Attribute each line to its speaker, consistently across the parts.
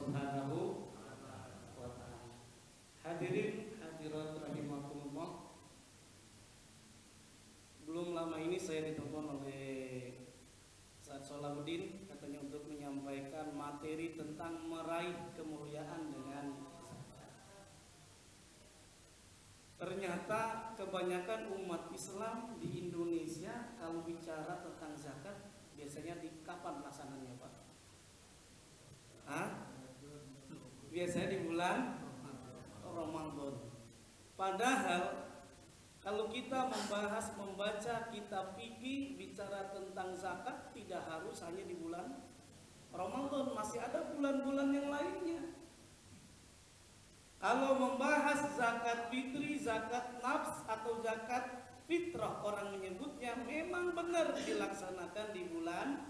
Speaker 1: Subhanahu wa ta'ala. Hadirin hadirat rahimakumullah. Belum lama ini saya ditelepon oleh Ustaz Salahuddin, katanya untuk menyampaikan materi tentang meraih kemuliaan dengan zakat. Ternyata kebanyakan umat Islam di Indonesia kalau bicara tentang zakat biasanya di kapan pelaksananya, Pak? Biasanya di bulan Ramadan. Padahal kalau kita membaca kitab fikih bicara tentang zakat tidak harus hanya di bulan Ramadan, masih ada bulan-bulan yang lainnya. Kalau membahas zakat fitri, zakat nafs atau zakat fitrah, orang menyebutnya memang benar dilaksanakan di bulan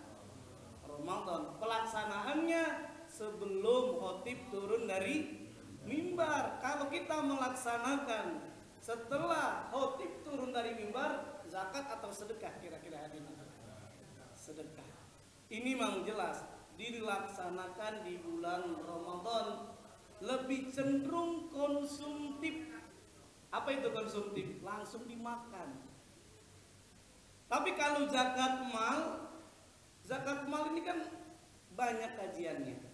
Speaker 1: Ramadan. Pelaksanaannya sebelum khotib turun dari mimbar. Kalau kita melaksanakan setelah khotib turun dari mimbar, zakat atau sedekah kira-kira hadirin? Sedekah. Ini memang jelas dilaksanakan di bulan Ramadan, lebih cenderung konsumtif. Apa itu konsumtif? Langsung dimakan. Tapi kalau zakat mal ini kan banyak kajiannya.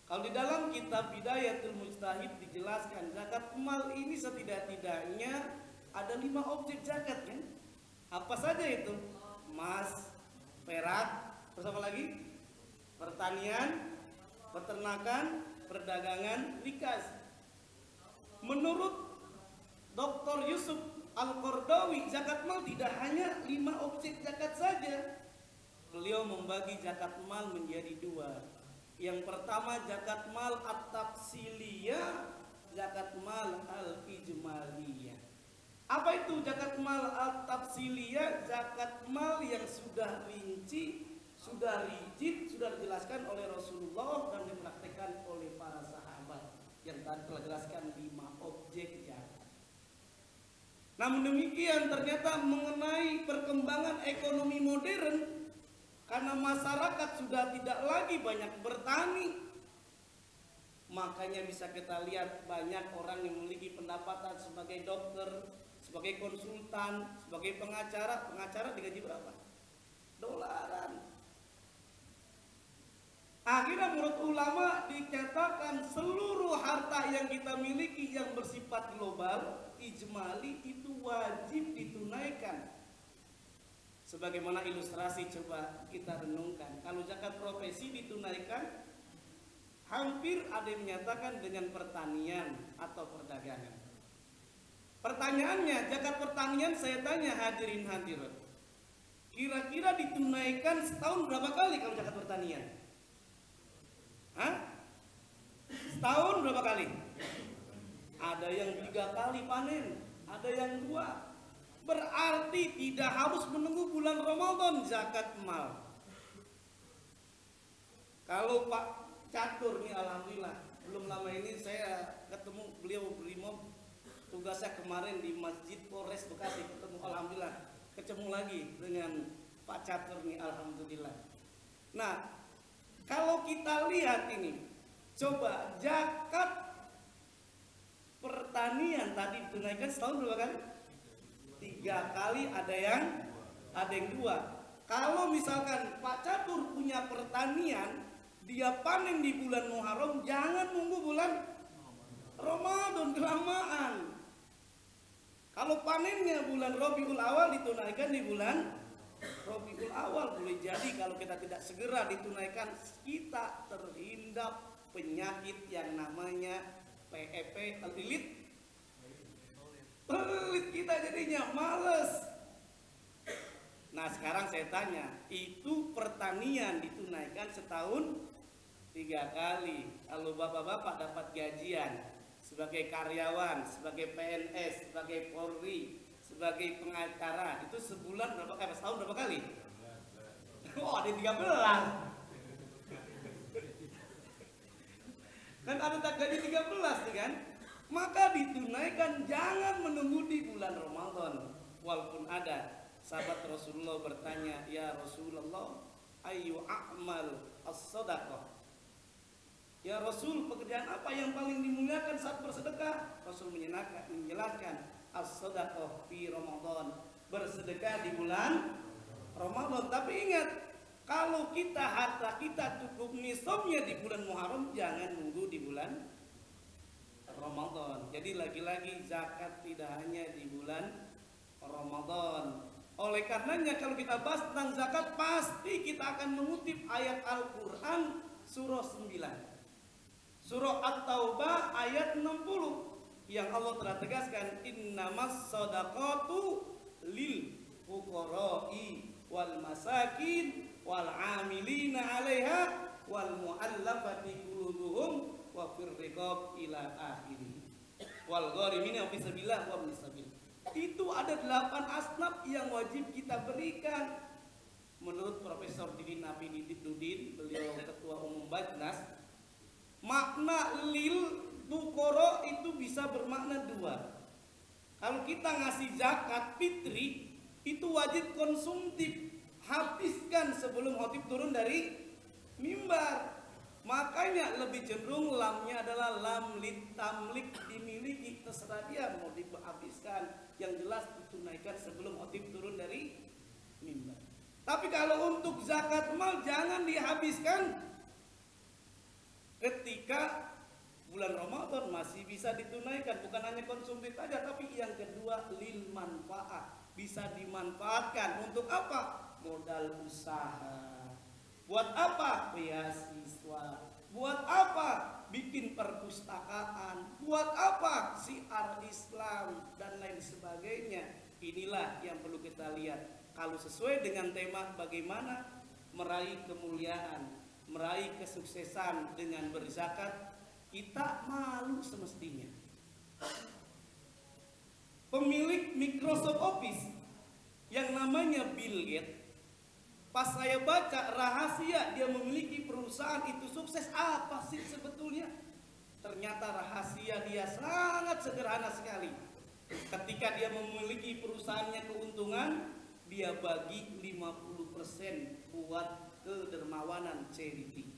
Speaker 1: Kalau di dalam kitab Bidayatul Mujtahid dijelaskan zakat mal ini setidak-tidaknya ada 5 objek zakat kan? Apa saja itu? Emas, perak, terus apa lagi? Pertanian, peternakan, perdagangan, rikas. Menurut Dr. Yusuf Al-Qardawi, zakat mal tidak hanya 5 objek zakat saja. Beliau membagi zakat mal menjadi 2. Yang pertama zakat mal at-tafsiliyah, zakat mal al-ijmaliyah. Apa itu zakat mal at-tafsiliyah? Zakat mal yang sudah rinci, sudah rigid, sudah dijelaskan oleh Rasulullah dan dipraktikkan oleh para sahabat yang tadi telah jelaskan 5 objek zakat. Namun demikian ternyata mengenai perkembangan ekonomi modern, karena masyarakat sudah tidak lagi banyak bertani, makanya bisa kita lihat banyak orang yang memiliki pendapatan sebagai dokter, sebagai konsultan, sebagai pengacara. Pengacara digaji berapa? Dolaran. Akhirnya menurut ulama dikatakan seluruh harta yang kita miliki yang bersifat global, ijmali, itu wajib ditunaikan. Sebagaimana ilustrasi coba kita renungkan, kalau zakat profesi ditunaikan, hampir ada yang menyatakan dengan pertanian atau perdagangan. Pertanyaannya, zakat pertanian saya tanya hadirin hadirat, kira-kira ditunaikan setahun berapa kali kalau zakat pertanian? Setahun berapa kali? Ada yang 3 kali panen, ada yang 2. Berarti tidak harus menunggu bulan Ramadan zakat mal. Kalau Pak Catur nih, alhamdulillah belum lama ini saya ketemu beliau brimob, tugasnya kemarin di Masjid Polres Bekasi, ketemu, alhamdulillah ketemu lagi dengan Pak Catur nih, alhamdulillah. Nah, kalau kita lihat ini, coba zakat pertanian tadi ditunaikan setahun berapa kali? 3 kali, ada yang 2. Kalau misalkan Pak Catur punya pertanian, dia panen di bulan Muharram, jangan nunggu bulan Ramadan, kelamaan. Kalau panennya bulan Rabiul Awal, ditunaikan di bulan Rabiul Awal. Boleh jadi kalau kita tidak segera ditunaikan, kita terhindap penyakit yang namanya PEP, lilit. Pelit kita jadinya, males. Nah sekarang saya tanya, itu pertanian ditunaikan setahun 3 kali. Kalau bapak-bapak dapat gajian sebagai karyawan, sebagai PNS, sebagai Polri, sebagai pengacara, itu sebulan berapa, setahun berapa kali? Oh ada 13. Kan ada tak gaji 13 nih kan? Maka ditunaikan, jangan menunggu di bulan Ramadan. Walaupun ada sahabat Rasulullah bertanya, ya Rasulullah, ayu a'mal as-sadaqah, Ya Rasul, pekerjaan apa yang paling dimuliakan saat bersedekah? Rasul menjelaskan as-sadaqah fi Ramadan, bersedekah di bulan Ramadan. Tapi ingat, kalau harta kita cukup nisabnya di bulan Muharram, jangan nunggu di bulan Ramadan. Jadi lagi-lagi zakat tidak hanya di bulan Ramadan. Oleh karenanya kalau kita bahas tentang zakat, pasti kita akan mengutip ayat Al-Quran surah 9, surah At-Taubah ayat 60, yang Allah telah tegaskan, innamas shadaqatu lil fuqara'i wal masakin wal amilina 'alaiha wal mu'allafati qulubuhum wa fir riqab ila akhirih wal gharimina fi sabilillah wa ibnis sabil. Itu ada 8 asnaf yang wajib kita berikan. Menurut Profesor Didin Abidin, beliau ketua umum Bajnas, makna lil fuqara itu bisa bermakna 2. Kalau kita ngasih zakat fitri, itu wajib konsumtif, habiskan sebelum khotib turun dari mimbar. Makanya lebih cenderung lamnya adalah lam litamlik, dimiliki, terserah dia mau dihabiskan, yang jelas ditunaikan sebelum khotib turun dari mimbar. Tapi kalau untuk zakat mal jangan dihabiskan ketika bulan Ramadan, masih bisa ditunaikan, bukan hanya konsumtif saja, tapi yang kedua lil manfaat, bisa dimanfaatkan untuk apa? Modal usaha. Buat apa? Beasiswa. Buat apa? Bikin perpustakaan. Buat apa? Syiar Islam dan lain sebagainya. Inilah yang perlu kita lihat. Kalau sesuai dengan tema bagaimana meraih kemuliaan, meraih kesuksesan dengan berzakat, kita malu semestinya. Pemilik Microsoft Office yang namanya Bill Gates, pas saya baca rahasia dia memiliki perusahaan itu sukses apa sih sebetulnya? Ternyata rahasia dia sangat sederhana sekali. Ketika dia memiliki perusahaannya keuntungan, dia bagi 50% buat kedermawanan charity.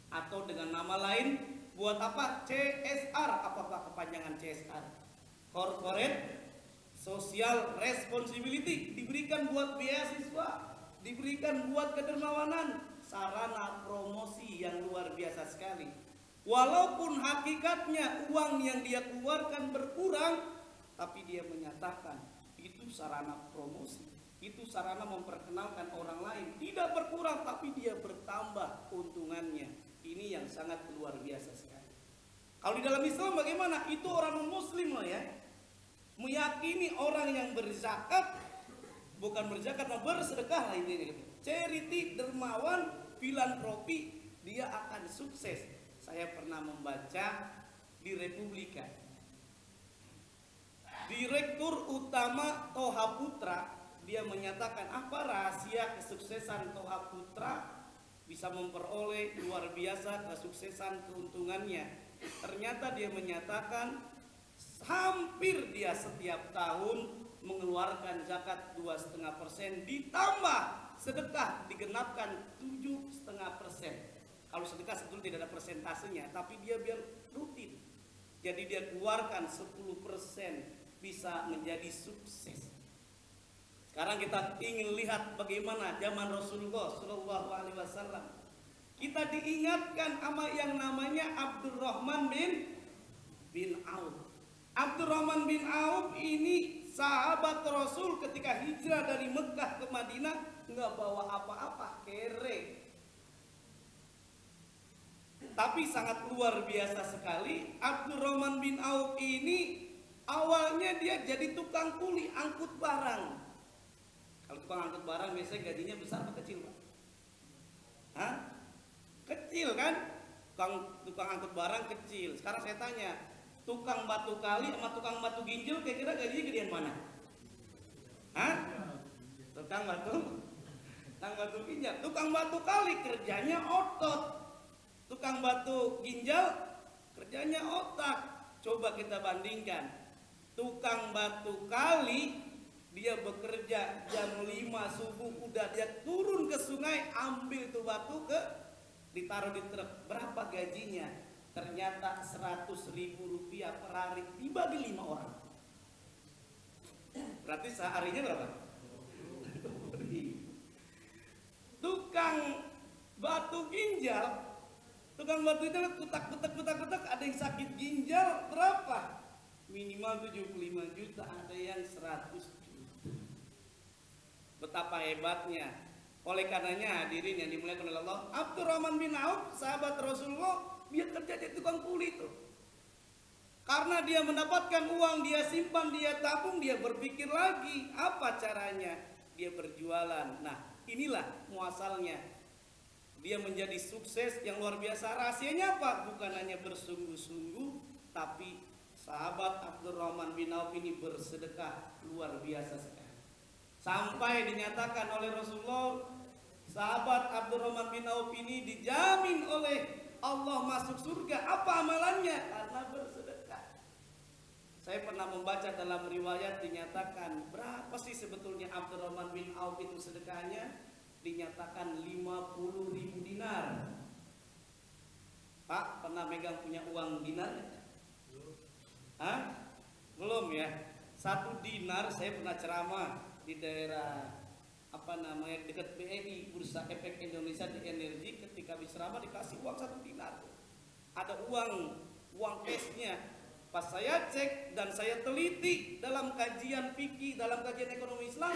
Speaker 1: Atau dengan nama lain, buat apa? CSR. Apa kepanjangan CSR? Corporate Social Responsibility. Diberikan buat beasiswa, diberikan buat kedermawanan, sarana promosi yang luar biasa sekali. Walaupun hakikatnya uang yang dia keluarkan berkurang, tapi dia menyatakan itu sarana promosi, itu sarana memperkenalkan orang lain, tidak berkurang tapi dia bertambah keuntungannya. Ini yang sangat luar biasa sekali. Kalau di dalam Islam bagaimana? Itu orang muslim loh ya, meyakini orang yang berzakat, bukan berzakat, bersedekah lah intinya gitu. Charity, dermawan, filantropi, dia akan sukses. Saya pernah membaca di Republika, Direktur Utama Toha Putra, dia menyatakan apa rahasia kesuksesan Toha Putra bisa memperoleh luar biasa kesuksesan keuntungannya. Ternyata dia menyatakan hampir dia setiap tahun mengeluarkan zakat 2,5%, ditambah sedekah digenapkan 7,5%. Kalau sedekah sebetulnya tidak ada persentasenya, tapi dia biar rutin. Jadi dia keluarkan 10%, bisa menjadi sukses. Sekarang kita ingin lihat bagaimana zaman Rasulullah Shallallahu Alaihi Wasallam. Kita diingatkan sama yang namanya Abdurrahman bin Auf. Abdurrahman bin Auf ini sahabat Rasul ketika hijrah dari Mekah ke Madinah, nggak bawa apa-apa, kere. Tapi sangat luar biasa sekali. Abdurrahman bin Auf ini awalnya dia jadi tukang kuli angkut barang. Kalau tukang angkut barang biasanya gajinya besar atau kecil, Pak? Hah? Kecil kan? Tukang angkut barang kecil. Sekarang saya tanya, tukang batu kali sama tukang batu ginjal kira-kira gajinya gedean mana? Hah? Tukang batu ginjal. Tukang batu kali kerjanya otot. Tukang batu ginjal kerjanya otak. Coba kita bandingkan. Tukang batu kali dia bekerja jam 5 subuh, udah dia turun ke sungai, ambil tuh batu ditaruh di truk. Berapa gajinya? Ternyata 100.000 rupiah per hari dibagi 5 orang. Berarti seharinya berapa? Tukang batu ginjal, kutak, ada yang sakit ginjal berapa? Minimal 75 juta, ada yang 100 juta. Betapa hebatnya. Oleh karenanya hadirin yang dimuliakan oleh Allah, Abdurrahman bin Auf, sahabat Rasulullah, dia kerja di tukang kuli itu. Karena dia mendapatkan uang, dia simpan, dia tabung, dia berpikir lagi apa caranya dia berjualan. Nah, inilah muasalnya dia menjadi sukses yang luar biasa. Rahasianya apa? Bukan hanya bersungguh-sungguh, tapi sahabat Abdurrahman bin Auf ini bersedekah luar biasa sekali. Sampai dinyatakan oleh Rasulullah, sahabat Abdurrahman bin Auf ini dijamin oleh Allah masuk surga. Apa amalannya? Karena bersedekah. Saya pernah membaca dalam riwayat dinyatakan berapa sih sebetulnya Abdurrahman bin Auf itu sedekahnya? Dinyatakan 50.000 dinar. Pak, pernah megang punya uang dinar? Hah? Belum ya. 1 dinar saya pernah ceramah di daerah dekat BNI, Bursa Efek Indonesia di Energi. Ketika habis ceramah dikasih uang 1 dinar. Ada uang cashnya. Pas saya cek dan saya teliti dalam kajian fikih, dalam kajian ekonomi Islam,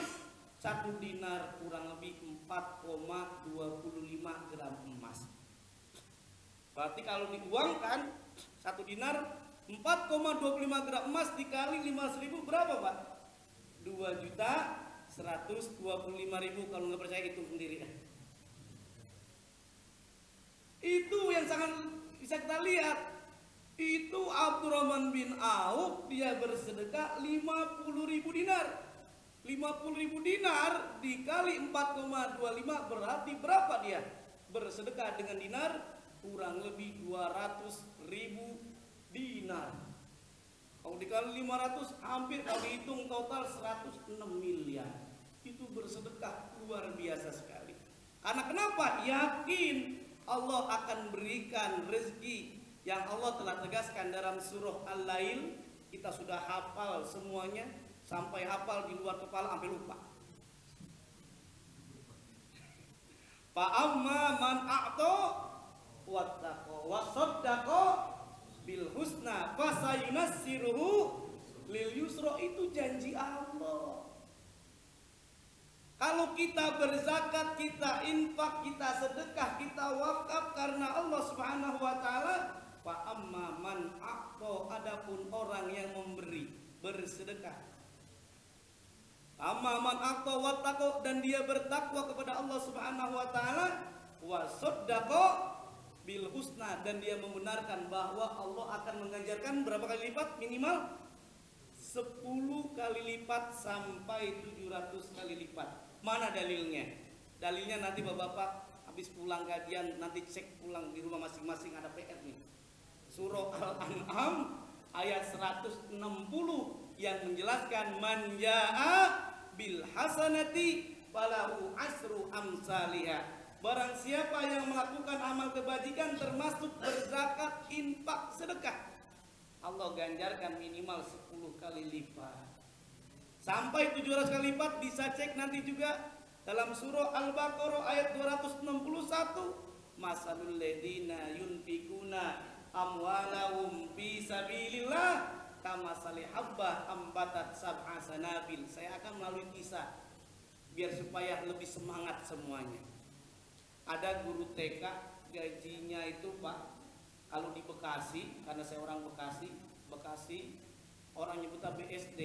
Speaker 1: 1 dinar kurang lebih 4,25 gram emas. Berarti kalau diuangkan 1 dinar 4,25 gram emas dikali 15.000 berapa, Pak? 2.125.000. Kalau nggak percaya hitung sendiri. Itu yang sangat bisa kita lihat. Itu Abdurrahman bin Auf, dia bersedekah 50.000 dinar. 50.000 dinar dikali 4,25 berarti berapa dia bersedekah dengan dinar? Kurang lebih 200.000 dinar. Kalau dikali 500 hampir, kalau dihitung total 106 miliar. Itu bersedekah luar biasa sekali. Karena kenapa? Yakin Allah akan berikan rezeki yang Allah telah tegaskan dalam surah Al-Lail. Kita sudah hafal semuanya, sampai hafal di luar kepala sampai lupa. Fa amma man a'ta wattaqa wa saddaqa bil husna fasayunassiruhu lil yusra. Itu janji Allah. Kalau kita berzakat, kita infak, kita sedekah, kita wakaf karena Allah Subhanahu wa taala, fa amma man a'ta, adapun orang yang memberi, bersedekah. Amma man a'ta wattaqa, dan dia bertakwa kepada Allah Subhanahu wa taala, wa saddaqa bil husna, dan dia membenarkan bahwa Allah akan menganjarkan berapa kali lipat? Minimal 10 kali lipat sampai 700 kali lipat. Mana dalilnya? Dalilnya nanti Bapak-bapak habis pulang kajian, nanti cek pulang di rumah masing-masing, ada PR nih. Surah Al-An'am ayat 160 yang menjelaskan man jaa bil hasanati falahu asru amsalihha. Barang siapa yang melakukan amal kebajikan termasuk berzakat, infak, sedekah, Allah ganjarkan minimal 10 kali lipat. Sampai 700 kali lipat. Bisa cek nanti juga dalam surah Al-Baqarah ayat 261. Masalul ladina yunfikuna amwalahum fi sabilillah kamasali habbah ambatat sab'a sanabil. Saya akan melalui kisah biar supaya lebih semangat semuanya. Ada guru TK, gajinya itu Pak, kalau di Bekasi, karena saya orang Bekasi orang nyebutnya BSD,